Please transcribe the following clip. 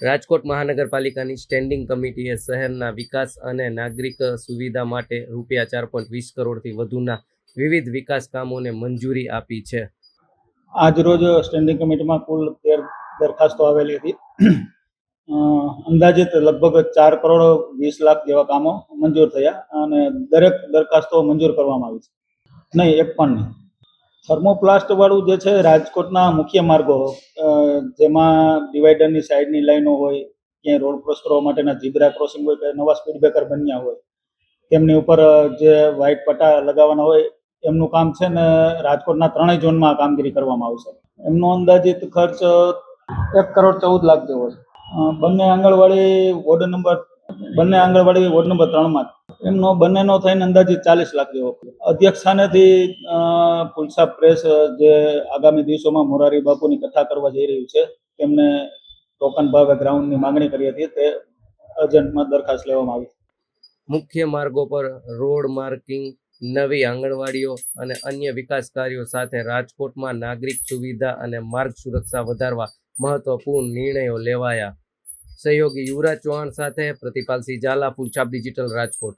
રાજકોટ મહાનગરપાલિકાની સ્ટેન્ડિંગ કમિટીએ શહેરના વિકાસ અને નાગરિક સુવિધા માટે ₹4.20 કરોડથી વધુના વિવિધ વિકાસ કામોને મંજૂરી આપી છે. આજ રોજ સ્ટેન્ડિંગ કમિટીમાં કુલ 13 દરખાસ્તો આવેલી હતી. અંદાજિત લગભગ 4,20,00,000 જેવા કામો મંજૂર થયા અને દરેક દરખાસ્તો મંજૂર કરવામાં આવી છે. નહીં, એક પણ નહીં. થર્મોપ્લાસ્ટ વાળું જે છે રાજકોટના મુખ્ય માર્ગો, જેમાં ડિવાઈડરની સાઈડની લાઈનો હોય, ક્યાંય રોડ ક્રોસ કરવા માટેના ઝીબ્રા ક્રોસિંગ હોય કે નવા સ્પીડ બ્રેકર બન્યા હોય, તેમની ઉપર જે વ્હાઇટ પટ્ટા લગાવવાના હોય એમનું કામ છે ને રાજકોટના 3 ઝોનમાં કામગીરી કરવામાં આવશે. એમનો અંદાજિત ખર્ચ 1,14,00,000 જેવો છે. બંને આંગણવાડી વોર્ડ નંબર 3માં એમનો બંનેનો થઈને અંદાજિત 40 લાખ જેવો. અધ્યક્ષ સ્થાનેથી ફૂલસાબ પ્રેસ જે આગામી દિવસોમાં મોરારી બાપુની કથા કરવા જઈ રહ્યું છે તેમને ટોકન ભાવે ગ્રાઉન્ડની માંગણી કરી હતી, તે અર્જન્ટમાં દરખાસ્ત લેવામાં આવી. મુખ્ય માર્ગો પર રોડ માર્કિંગ, નવી આંગણવાડીઓ અને અન્ય વિકાસ કાર્યો સાથે રાજકોટમાં નાગરિક સુવિધા અને માર્ગ સુરક્ષા વધારવા મહત્વપૂર્ણ નિર્ણયો લેવાયા. સહયોગી યુવરાજ ચૌહાણ સાથે પ્રતિપાલસિંહ ઝાલા, ફૂલછાપ ડિજિટલ, રાજકોટ.